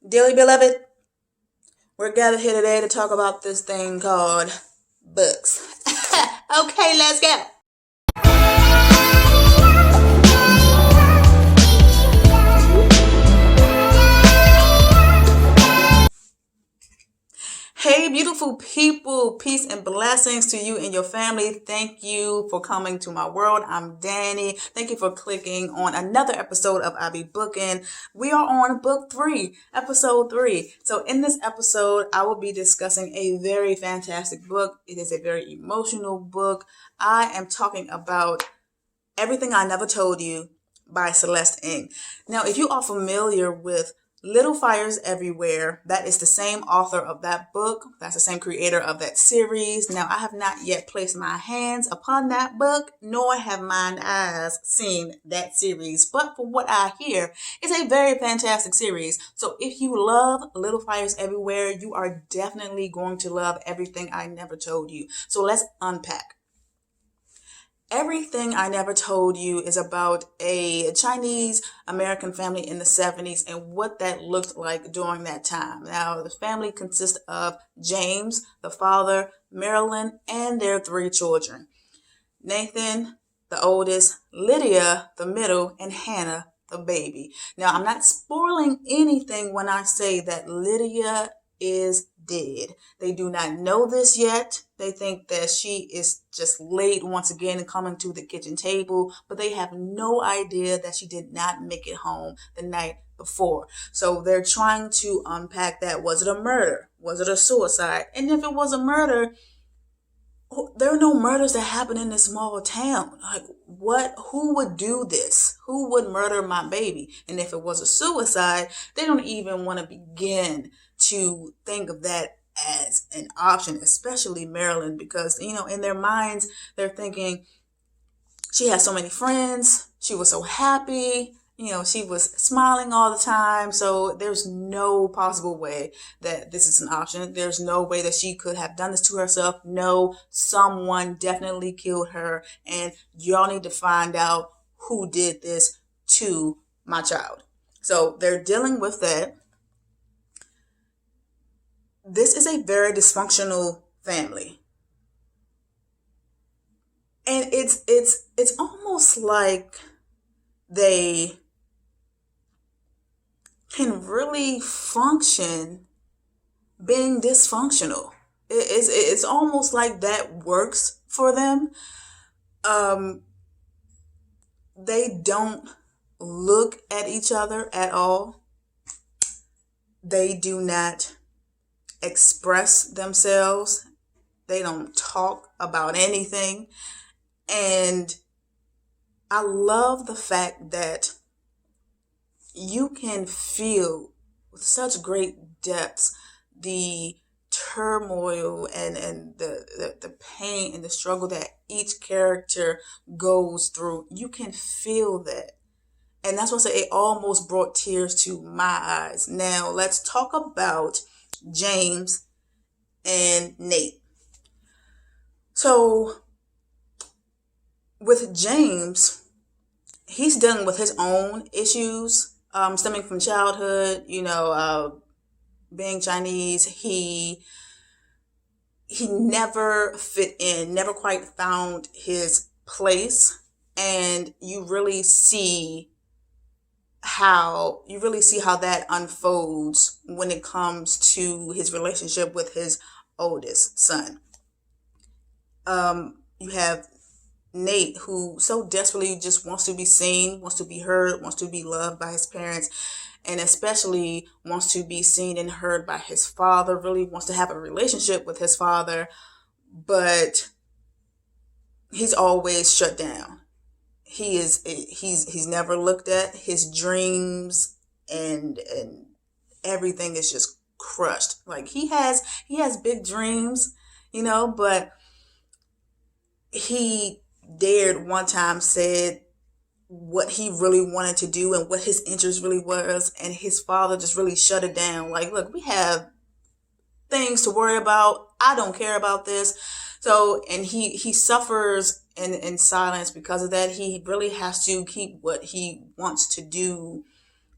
Dearly beloved, we're gathered here today to talk about this thing called books. Okay, let's go. Hey, beautiful people, peace and blessings to you and your family. Thank you for coming to my world. I'm Dani. Thank you for clicking on another episode of I Be Booking. We are on book 3, episode 3. So in this episode, I will be discussing a very fantastic book. It is a very emotional book. I am talking about Everything I Never Told You by Celeste Ng. Now, if you are familiar with Little Fires Everywhere, that is the same author of that book. That's the same creator of that series. Now, I have not yet placed my hands upon that book, nor have mine eyes seen that series. But from what I hear, it's a very fantastic series. So if you love Little Fires Everywhere, you are definitely going to love Everything I Never Told You. So let's unpack. Everything I Never Told You is about a Chinese American family in the 70s and what that looked like during that time. Now, the family consists of James, the father, Marilyn, and their 3 children. Nathan, the oldest, Lydia, the middle, and Hannah, the baby. Now, I'm not spoiling anything when I say that Lydia is dead. They do not know this yet. They think that she is just late once again coming to the kitchen table, but they have no idea that she did not make it home the night before. So they're trying to unpack that. Was it a murder? Was it a suicide? And if it was a murder, there are no murders that happen in this small town. Like, who would do this? Who would murder my baby? And if it was a suicide, they don't even want to begin to think of that as an option, especially Marilyn, because, in their minds, they're thinking she has so many friends. She was so happy. She was smiling all the time. So there's no possible way that this is an option. There's no way that she could have done this to herself. No, someone definitely killed her. And y'all need to find out who did this to my child. So they're dealing with that. This is a very dysfunctional family. And it's almost like they can really function being dysfunctional. It's almost like that works for them. They don't look at each other at all. They do not express themselves. They don't talk about anything. And I love the fact that you can feel with such great depths the turmoil and the pain and the struggle that each character goes through. You can feel that. And that's why I say it almost brought tears to my eyes. Now, let's talk about James and Nate. So with James, he's dealing with his own issues stemming from childhood. Being Chinese, he never fit in, never quite found his place. And you really see how that unfolds when it comes to his relationship with his oldest son. You have Nate, who so desperately just wants to be seen, wants to be heard, wants to be loved by his parents, and especially wants to be seen and heard by his father, really wants to have a relationship with his father, but he's always shut down. He's never looked at. His dreams and everything is just crushed. Like he has big dreams, but he dared one time said what he really wanted to do and what his interest really was, and his father just really shut it down. Like, look, we have things to worry about. I don't care about this. So, and he suffers in silence because of that. He really has to keep what he wants to do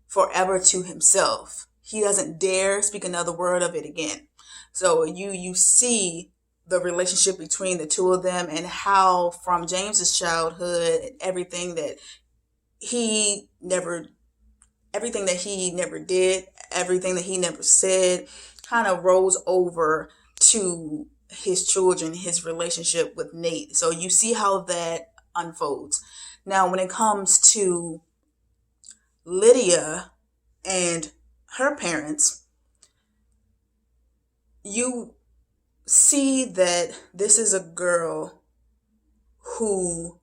forever to himself. he doesn't dare speak another word of it again. So you see the relationship between the two of them, and how from James's childhood, he never everything that he never did, everything that he never said, kind of rolls over to his children, his relationship with Nate. So you see how that unfolds. Now, when it comes to Lydia and her parents, you see that this is a girl who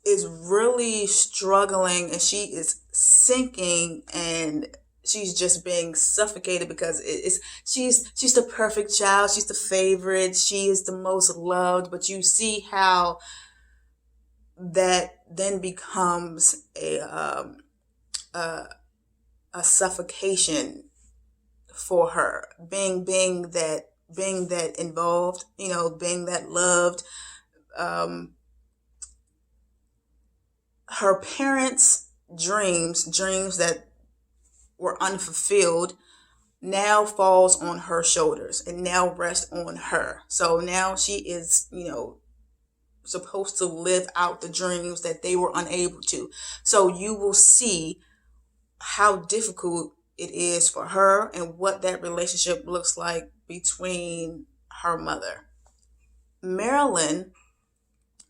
is really struggling, and she is sinking, and she's just being suffocated because she's the perfect child, she's the favorite, she is the most loved. But you see how that then becomes a suffocation for her, being that involved, being that loved. Her parents' dreams that were unfulfilled, now falls on her shoulders and now rests on her. So now she is, supposed to live out the dreams that they were unable to. So you will see how difficult it is for her and what that relationship looks like between her mother. Marilyn,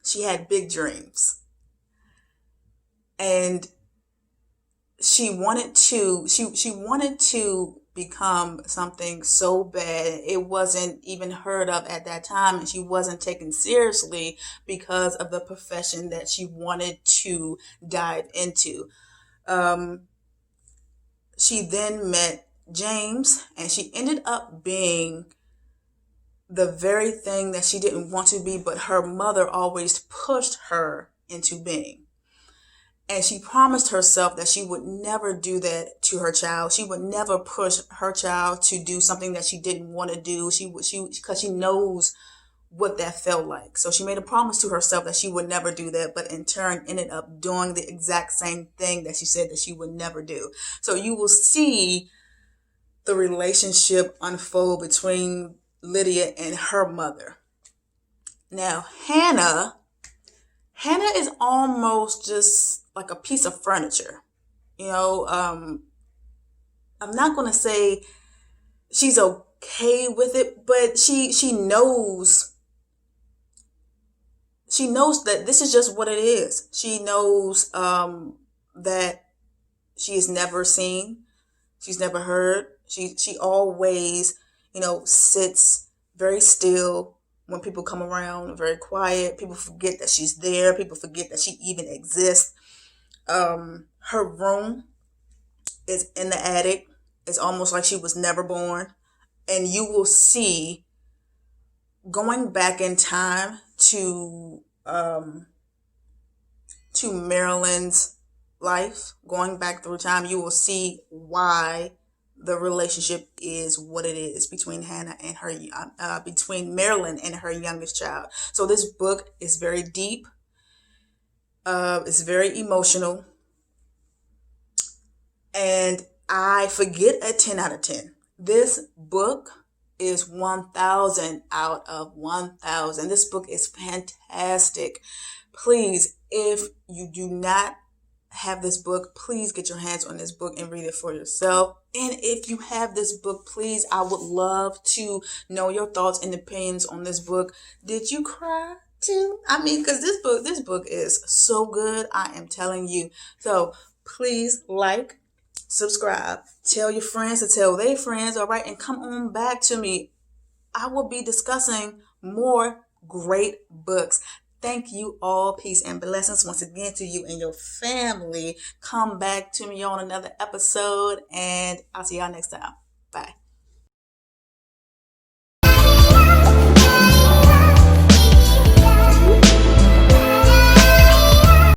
she had big dreams. And she wanted to become something so bad it wasn't even heard of at that time, and she wasn't taken seriously because of the profession that she wanted to dive into. She then met James, and she ended up being the very thing that she didn't want to be, but her mother always pushed her into being. And she promised herself that she would never do that to her child. She would never push her child to do something that she didn't want to do. Because she knows what that felt like. So she made a promise to herself that she would never do that, but in turn ended up doing the exact same thing that she said that she would never do. So you will see the relationship unfold between Lydia and her mother. Now, Hannah is almost just like a piece of furniture. I'm not going to say she's okay with it, but she knows that this is just what it is. She knows that she is never seen, she's never heard. She always, sits very still when people come around, very quiet. People forget that she's there. People forget that she even exists. Her room is in the attic. It's almost like she was never born. And you will see, going back in time to Marilyn's life, going back through time, you will see why the relationship is what it is between between Marilyn and her youngest child. So this book is very deep. It's very emotional. And I forget a 10 out of 10. This book is 1,000 out of 1,000. This book is fantastic. Please, if you do not have this book, please get your hands on this book and read it for yourself. And if you have this book, please, I would love to know your thoughts and opinions on this book. Did you cry too? Because this book is so good, I am telling you. So please subscribe, tell your friends to tell their friends, all right? And come on back to me. I will be discussing more great books. Thank you all. Peace and blessings once again to you and your family. Come back to me on another episode, and I'll see y'all next time. Bye.